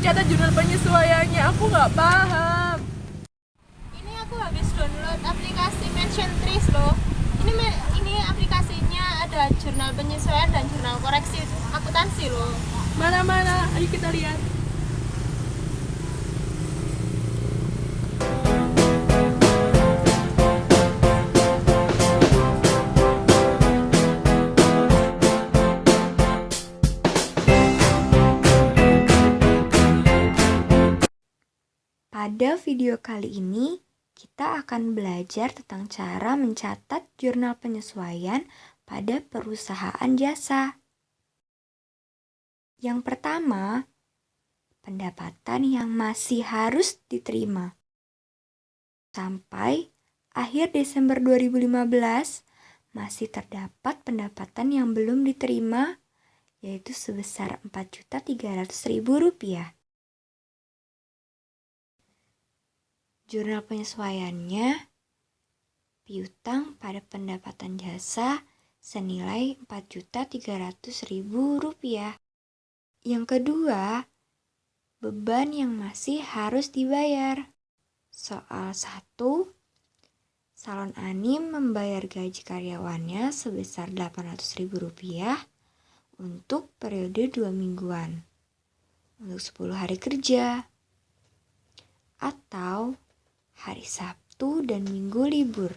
dicatat jurnal penyesuaiannya? Aku nggak paham. Ini aku habis download aplikasi Mention Trees loh. Ini aplikasinya ada jurnal penyesuaian dan jurnal koreksi akuntansi loh. Mana-mana, ayo kita lihat. Pada video kali ini, kita akan belajar tentang cara mencatat jurnal penyesuaian pada perusahaan jasa. Yang pertama, pendapatan yang masih harus diterima. Sampai akhir Desember 2015, masih terdapat pendapatan yang belum diterima, yaitu sebesar Rp4.300.000. Jurnal penyesuaiannya piutang pada pendapatan jasa senilai Rp4.300.000. Yang kedua, beban yang masih harus dibayar. Soal 1, salon Anim membayar gaji karyawannya sebesar Rp800.000 untuk periode 2 mingguan untuk 10 hari kerja atau hari Sabtu dan Minggu libur.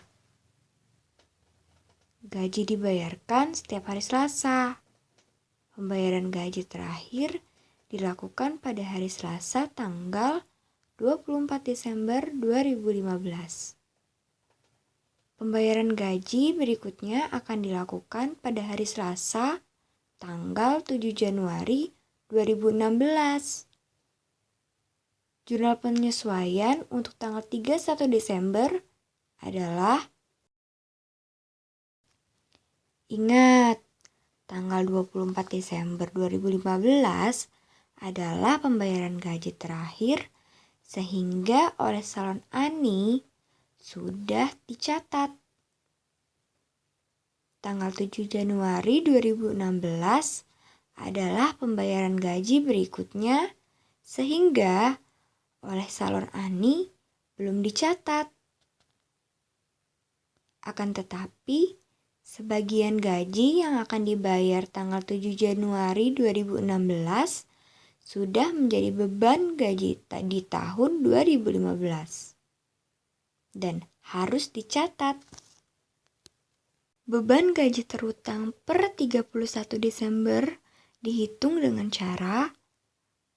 Gaji dibayarkan setiap hari Selasa. Pembayaran gaji terakhir dilakukan pada hari Selasa tanggal 24 Desember 2015. Pembayaran gaji berikutnya akan dilakukan pada hari Selasa tanggal 7 Januari 2016. Jurnal penyesuaian untuk tanggal 31 Desember adalah, ingat, tanggal 24 Desember 2015 adalah pembayaran gaji terakhir sehingga oleh salon Ani sudah dicatat. Tanggal 7 Januari 2016 adalah pembayaran gaji berikutnya sehingga oleh salon Ani belum dicatat. Akan tetapi, sebagian gaji yang akan dibayar tanggal 7 Januari 2016 sudah menjadi beban gaji di tahun 2015 dan harus dicatat. Beban gaji terutang per 31 Desember dihitung dengan cara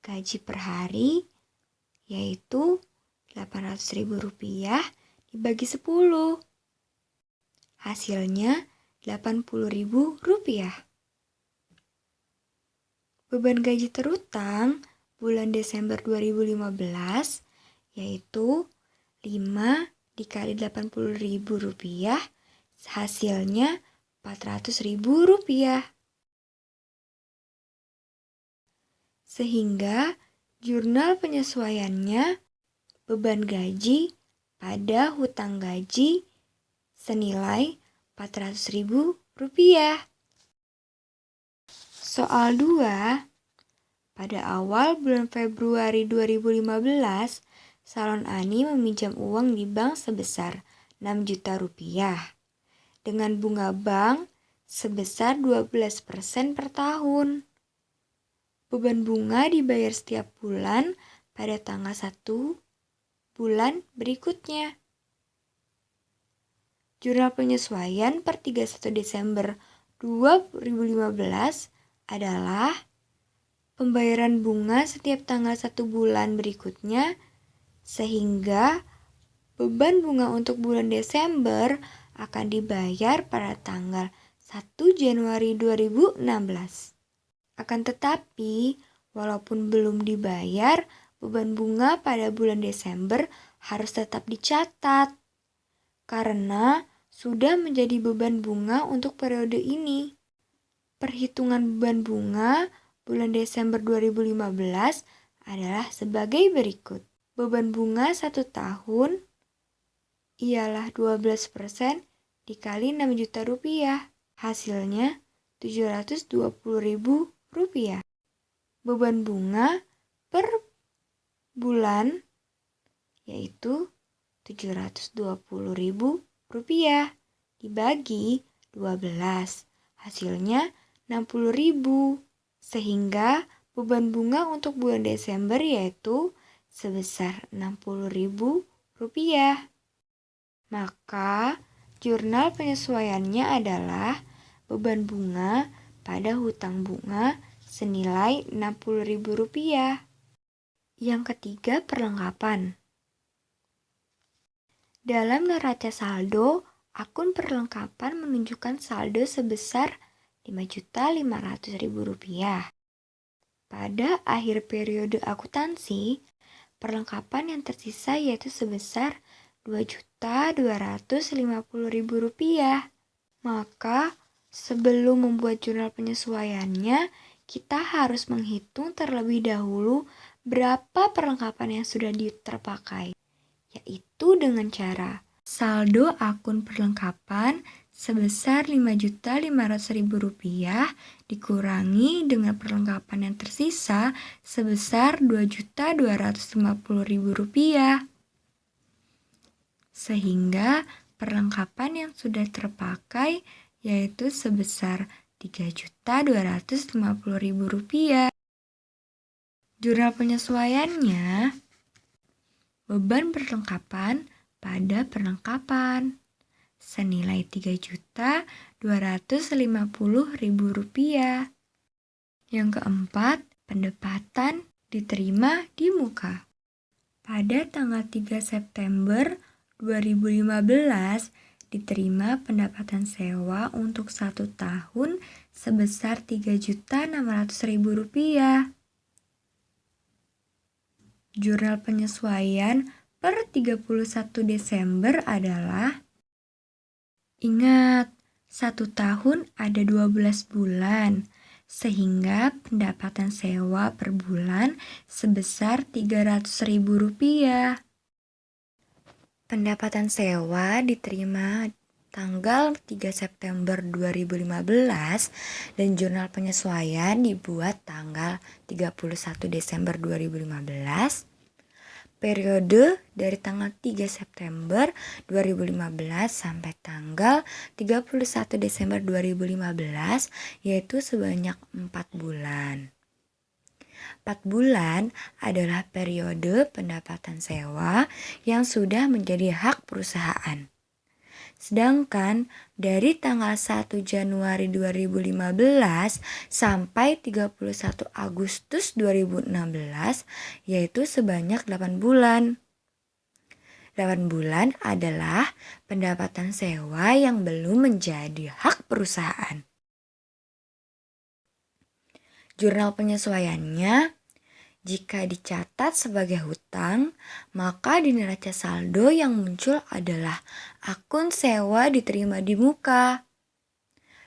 gaji per hari, yaitu Rp800.000 dibagi 10. Hasilnya Rp80.000. Beban gaji terutang bulan Desember 2015 yaitu 5 dikali Rp80.000, hasilnya Rp400.000. Sehingga jurnal penyesuaiannya beban gaji pada hutang gaji senilai Rp400.000. Soal 2, pada awal bulan Februari 2015, salon Ani meminjam uang di bank sebesar Rp6 juta dengan bunga bank sebesar 12% per tahun. Beban bunga dibayar setiap bulan pada tanggal 1 bulan berikutnya. Jurnal penyesuaian per 31 Desember 2015 adalah pembayaran bunga setiap tanggal 1 bulan berikutnya, sehingga beban bunga untuk bulan Desember akan dibayar pada tanggal 1 Januari 2016. Akan tetapi, walaupun belum dibayar, beban bunga pada bulan Desember harus tetap dicatat karena sudah menjadi beban bunga untuk periode ini. Perhitungan beban bunga bulan Desember 2015 adalah sebagai berikut. Beban bunga 1 tahun ialah 12% dikali Rp6 juta. Hasilnya Rp720.000. Beban bunga per bulan, yaitu Rp720.000 dibagi 12, hasilnya Rp60.000. Sehingga beban bunga untuk bulan Desember yaitu sebesar Rp60.000. Maka jurnal penyesuaiannya adalah beban bunga pada hutang bunga senilai Rp60.000. Yang ketiga, perlengkapan. Dalam neraca saldo, akun perlengkapan menunjukkan saldo sebesar Rp5.500.000. Pada akhir periode akuntansi, perlengkapan yang tersisa yaitu sebesar Rp2.250.000. Maka, sebelum membuat jurnal penyesuaiannya, kita harus menghitung terlebih dahulu berapa perlengkapan yang sudah terpakai, yaitu dengan cara saldo akun perlengkapan sebesar Rp5.500.000 dikurangi dengan perlengkapan yang tersisa sebesar Rp2.250.000. Sehingga perlengkapan yang sudah terpakai yaitu sebesar Rp3.250.000. Jurnal penyesuaiannya, beban perlengkapan pada perlengkapan senilai Rp3.250.000. Yang keempat, pendapatan diterima di muka. Pada tanggal 3 September 2015, diterima pendapatan sewa untuk 1 tahun sebesar Rp3.600.000. Jurnal penyesuaian per 31 Desember adalah, ingat, 1 tahun ada 12 bulan, sehingga pendapatan sewa per bulan sebesar Rp300.000. Pendapatan sewa diterima tanggal 3 September 2015 dan jurnal penyesuaian dibuat tanggal 31 Desember 2015. Periode dari tanggal 3 September 2015 sampai tanggal 31 Desember 2015 yaitu sebanyak 4 bulan. 4 bulan adalah periode pendapatan sewa yang sudah menjadi hak perusahaan. Sedangkan dari tanggal 1 Januari 2015 sampai 31 Agustus 2016 yaitu sebanyak 8 bulan. 8 bulan adalah pendapatan sewa yang belum menjadi hak perusahaan. Jurnal penyesuaiannya, jika dicatat sebagai hutang, maka di neraca saldo yang muncul adalah akun sewa diterima di muka.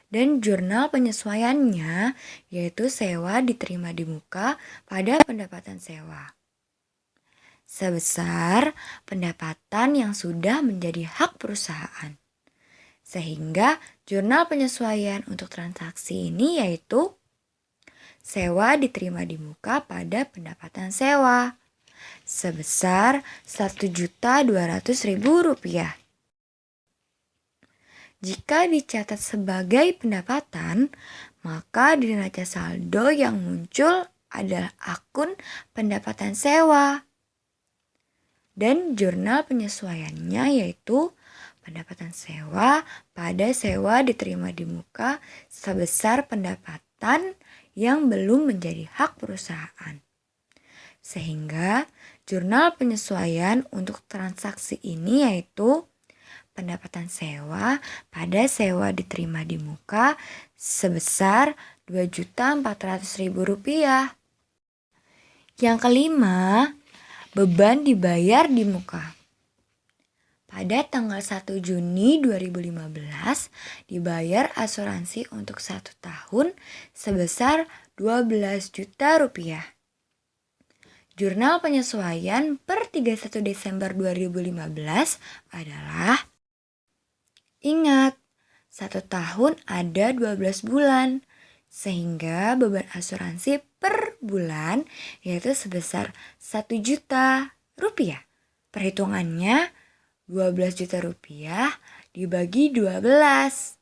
Dan jurnal penyesuaiannya yaitu sewa diterima di muka pada pendapatan sewa. Sebesar pendapatan yang sudah menjadi hak perusahaan. Sehingga jurnal penyesuaian untuk transaksi ini yaitu sewa diterima di muka pada pendapatan sewa sebesar Rp1.200.000. Jika dicatat sebagai pendapatan, maka di neraca saldo yang muncul adalah akun pendapatan sewa. Dan jurnal penyesuaiannya yaitu pendapatan sewa pada sewa diterima di muka sebesar pendapatan yang belum menjadi hak perusahaan. Sehingga jurnal penyesuaian untuk transaksi ini yaitu pendapatan sewa pada sewa diterima di muka sebesar Rp2.400.000. Yang kelima, beban dibayar di muka. Pada tanggal 1 Juni 2015, dibayar asuransi untuk 1 tahun sebesar Rp12 juta. Jurnal penyesuaian per 31 Desember 2015 adalah, ingat, 1 tahun ada 12 bulan, sehingga beban asuransi per bulan, yaitu sebesar 1 juta rupiah. Perhitungannya 12 juta rupiah dibagi 12.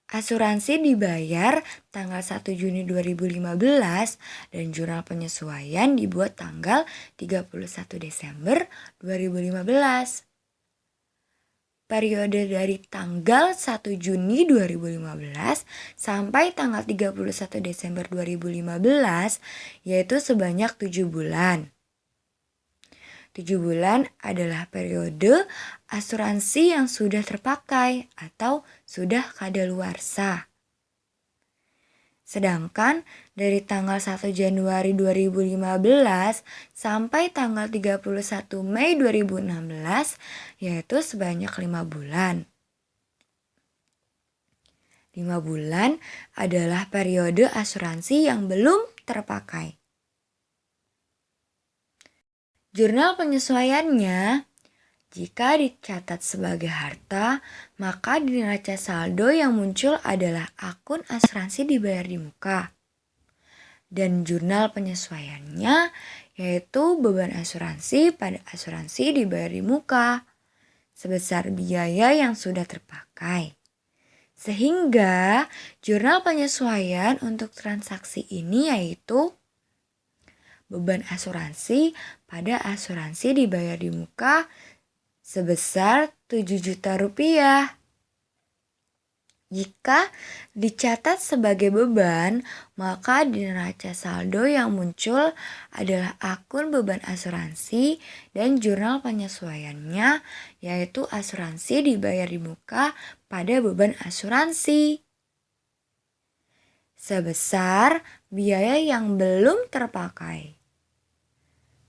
Asuransi dibayar tanggal 1 Juni 2015 dan jurnal penyesuaian dibuat tanggal 31 Desember 2015. Periode dari tanggal 1 Juni 2015 sampai tanggal 31 Desember 2015 yaitu sebanyak 7 bulan. 7 bulan adalah periode asuransi yang sudah terpakai atau sudah kadaluarsa. Sedangkan dari tanggal 1 Januari 2015 sampai tanggal 31 Mei 2016 yaitu sebanyak 5 bulan. 5 bulan adalah periode asuransi yang belum terpakai. Jurnal penyesuaiannya, jika dicatat sebagai harta, maka di neraca saldo yang muncul adalah akun asuransi dibayar di muka. Dan jurnal penyesuaiannya yaitu beban asuransi pada asuransi dibayar di muka sebesar biaya yang sudah terpakai. Sehingga jurnal penyesuaian untuk transaksi ini yaitu beban asuransi pada asuransi dibayar di muka sebesar 7 juta rupiah. Jika dicatat sebagai beban, maka di neraca saldo yang muncul adalah akun beban asuransi dan jurnal penyesuaiannya, yaitu asuransi dibayar di muka pada beban asuransi sebesar biaya yang belum terpakai.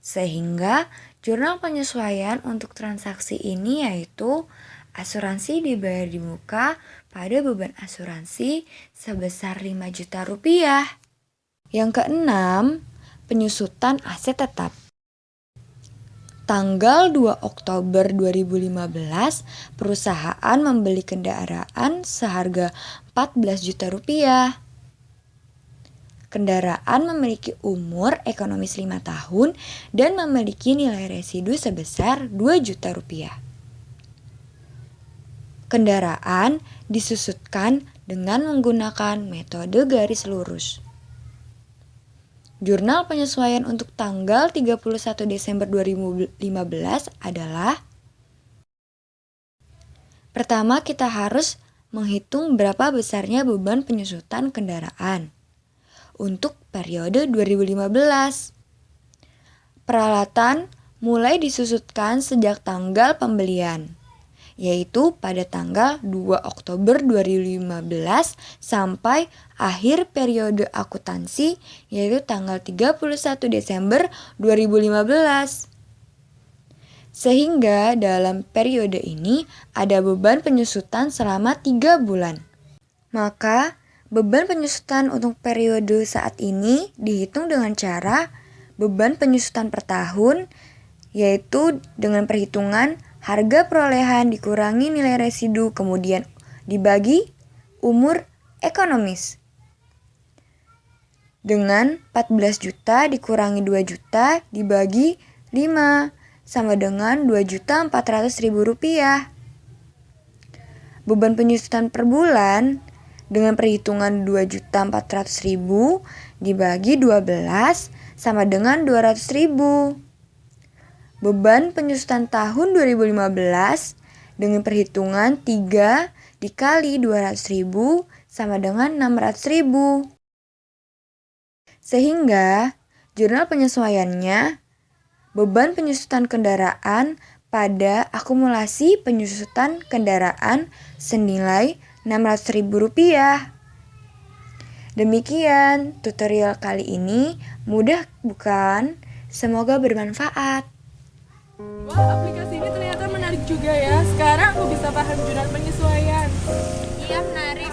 Sehingga jurnal penyesuaian untuk transaksi ini yaitu asuransi dibayar di muka pada beban asuransi sebesar 5 juta rupiah. Yang keenam, penyusutan aset tetap. Tanggal 2 Oktober 2015, perusahaan membeli kendaraan seharga 14 juta rupiah. Kendaraan memiliki umur ekonomis 5 tahun dan memiliki nilai residu sebesar 2 juta rupiah. Kendaraan disusutkan dengan menggunakan metode garis lurus. Jurnal penyesuaian untuk tanggal 31 Desember 2015 adalah: pertama, kita harus menghitung berapa besarnya beban penyusutan kendaraan untuk periode 2015. Peralatan mulai disusutkan sejak tanggal pembelian, yaitu pada tanggal 2 Oktober 2015 sampai akhir periode akuntansi, yaitu tanggal 31 Desember 2015. Sehingga dalam periode ini ada beban penyusutan selama 3 bulan. Maka beban penyusutan untuk periode saat ini dihitung dengan cara beban penyusutan per tahun, yaitu dengan perhitungan harga perolehan dikurangi nilai residu kemudian dibagi umur ekonomis. Dengan 14 juta dikurangi 2 juta dibagi 5 sama dengan 2.400.000 rupiah. Beban penyusutan per bulan dengan perhitungan 2.400.000 dibagi 12 sama dengan 200.000. Beban penyusutan tahun 2015 dengan perhitungan 3 dikali 200.000 sama dengan 600.000. Sehingga jurnal penyesuaiannya beban penyusutan kendaraan pada akumulasi penyusutan kendaraan senilai Rp600.000. Demikian tutorial kali ini, mudah bukan? Semoga bermanfaat. Wah, aplikasi ini ternyata menarik juga ya. Sekarang aku bisa paham jurnal penyesuaian. Iya, menarik.